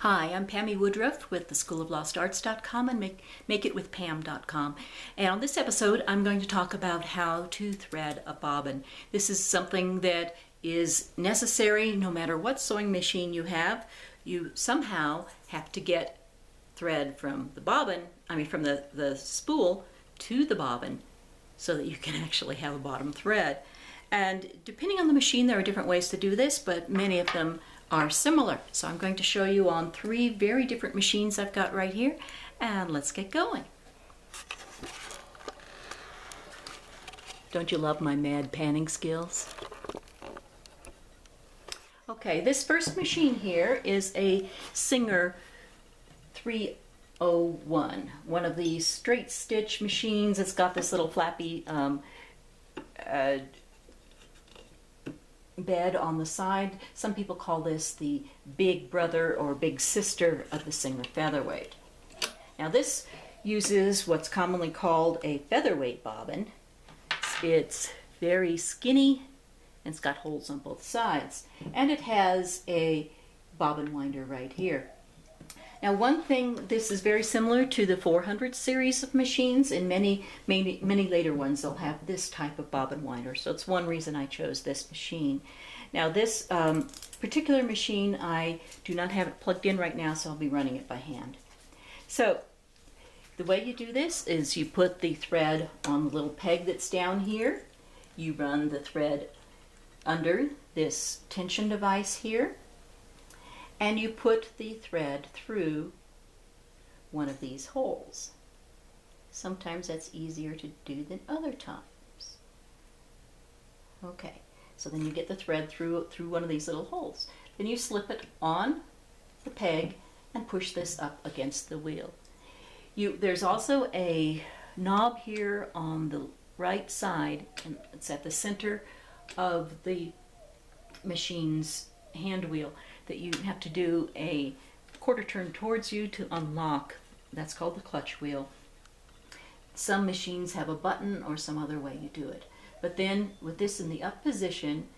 Hi, I'm Pammy Woodruff with the schooloflostarts.com and makeitwithpam.com. And on this episode, I'm going to talk about how to thread a bobbin. This is something that is necessary no matter what sewing machine you have. You somehow have to get thread from the bobbin, from the spool to the bobbin so that you can actually have a bottom thread. And depending on the machine, there are different ways to do this, but many of them are similar. So I'm going to show you on 3 very different machines I've got right here, and let's get going. Don't you love my mad panning skills? Okay, this first machine here is a Singer 301, one of these straight stitch machines. It's got this little flappy bed on the side. Some people call this the big brother or big sister of the Singer Featherweight. Now this uses what's commonly called a featherweight bobbin. It's very skinny and it's got holes on both sides, and it has a bobbin winder right here. Now one thing, this is very similar to the 400 series of machines. In many later ones they'll have this type of bobbin winder, so it's one reason I chose this machine. Now this particular machine, I do not have it plugged in right now, so I'll be running it by hand. So the way you do this is you put the thread on the little peg that's down here. You run the thread under this tension device here, and you put the thread through one of these holes. Sometimes that's easier to do than other times. Okay, so then you get the thread through one of these little holes. Then you slip it on the peg and push this up against the wheel. There's also a knob here on the right side, and it's at the center of the machine's hand wheel, that you have to do a quarter turn towards you to unlock. That's called the clutch wheel. Some machines have a button or some other way you do it. But then with this in the up position,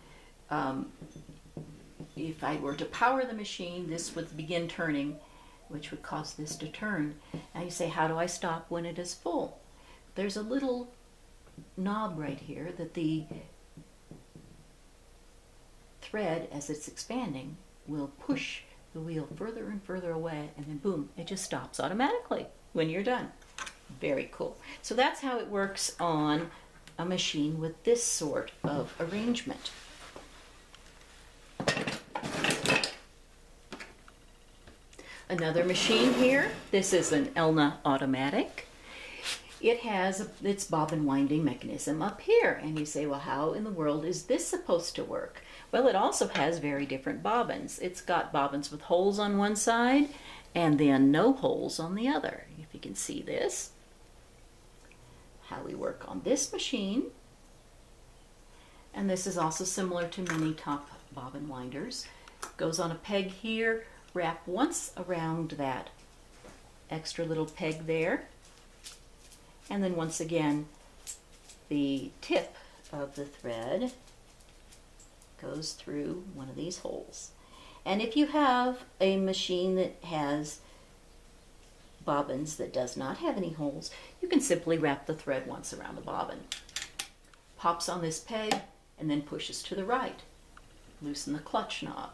if I were to power the machine, this would begin turning, which would cause this to turn. Now you say, how do I stop when it is full? There's a little knob right here that the thread, as it's expanding, will push the wheel further and further away, and then boom, it just stops automatically when you're done. Very cool. So that's how it works on a machine with this sort of arrangement. Another machine here, this is an Elna automatic. It has its bobbin winding mechanism up here, and you say, well, how in the world is this supposed to work? Well, it also has very different bobbins. It's got bobbins with holes on one side and then no holes on the other. If you can see this, how we work on this machine. And this is also similar to many top bobbin winders. Goes on a peg here, wrap once around that extra little peg there, and then once again the tip of the thread goes through one of these holes. And if you have a machine that has bobbins that does not have any holes, you can simply wrap the thread once around the bobbin. Pops on this peg and then pushes to the right. Loosen the clutch knob.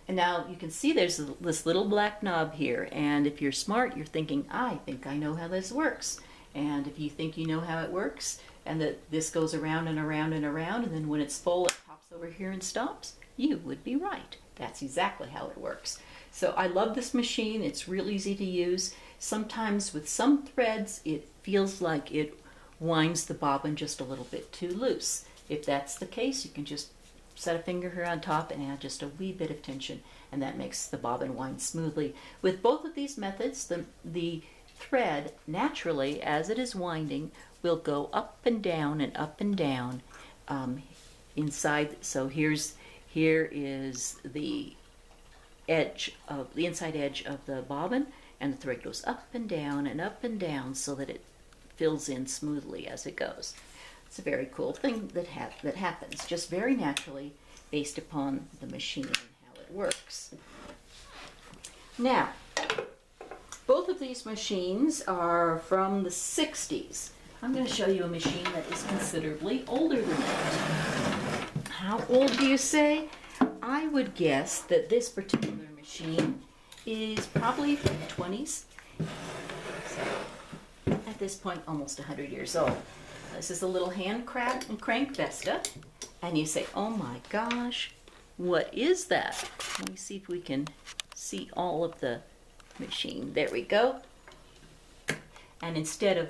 And now you can see there's this little black knob here, and if you're smart, you're thinking, I think I know how this works. And if you think you know how it works, and that this goes around and around and around, and then when it's full, it pops over here and stops, you would be right. That's exactly how it works. So I love this machine. It's real easy to use. Sometimes with some threads, it feels like it winds the bobbin just a little bit too loose. If that's the case, you can just set a finger here on top and add just a wee bit of tension, and that makes the bobbin wind smoothly. With both of these methods, the thread naturally, as it is winding, will go up and down inside. So here is the edge of the inside edge of the bobbin, and the thread goes up and down so that it fills in smoothly as it goes. It's a very cool thing that happens just very naturally based upon the machine and how it works. Now, both of these machines are from the 60s. I'm going to show you a machine that is considerably older than that. How old do you say? I would guess that this particular machine is probably from the 20s. So, at this point, almost 100 years old. This is a little hand crank Vesta. And you say, oh my gosh, what is that? Let me see if we can see all of the machine. There we go. And instead of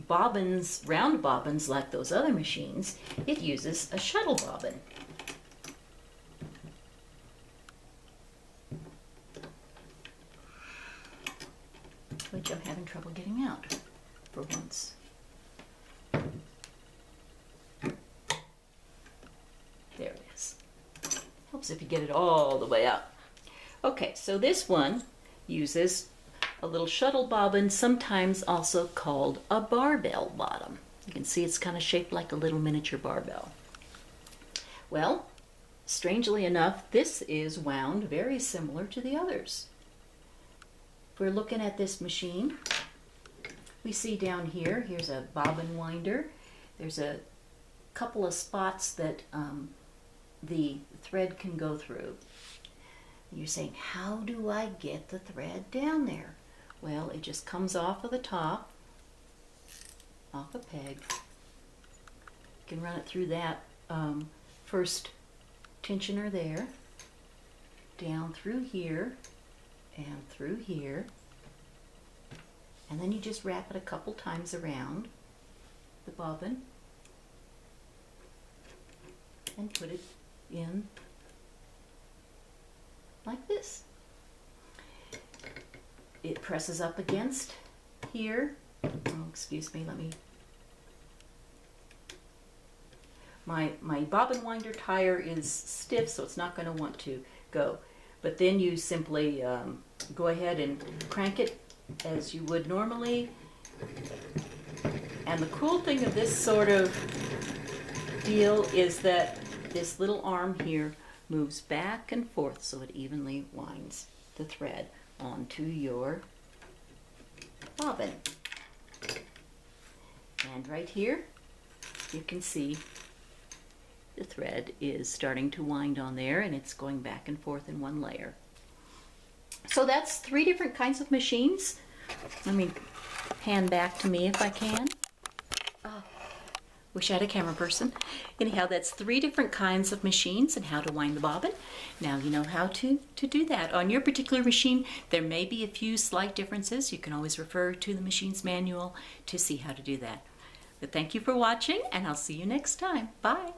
bobbins, round bobbins like those other machines, it uses a shuttle bobbin. Which I'm having trouble getting out for once. There it is. Helps if you get it all the way up. Okay, so this one uses a little shuttle bobbin, sometimes also called a barbell bottom. You can see it's kind of shaped like a little miniature barbell. Well, strangely enough, this is wound very similar to the others. If we're looking at this machine, we see down here, here's a bobbin winder. There's a couple of spots that the thread can go through. You're saying, how do I get the thread down there? Well, it just comes off of the top, off a peg. You can run it through that first tensioner there, down through here, and through here. And then you just wrap it a couple times around the bobbin and put it in like this. It presses up against here. Oh, excuse me, let me. My bobbin winder tire is stiff, so it's not going to want to go. But then you simply go ahead and crank it as you would normally. And the cool thing of this sort of deal is that this little arm here moves back and forth so it evenly winds the thread onto your bobbin. And right here you can see the thread is starting to wind on there, and it's going back and forth in one layer. So that's 3 different kinds of machines. Let me hand back to me if I can. Wish I had a camera person. Anyhow, that's 3 different kinds of machines and how to wind the bobbin. Now you know how to do that. On your particular machine, there may be a few slight differences. You can always refer to the machine's manual to see how to do that. But thank you for watching, and I'll see you next time. Bye.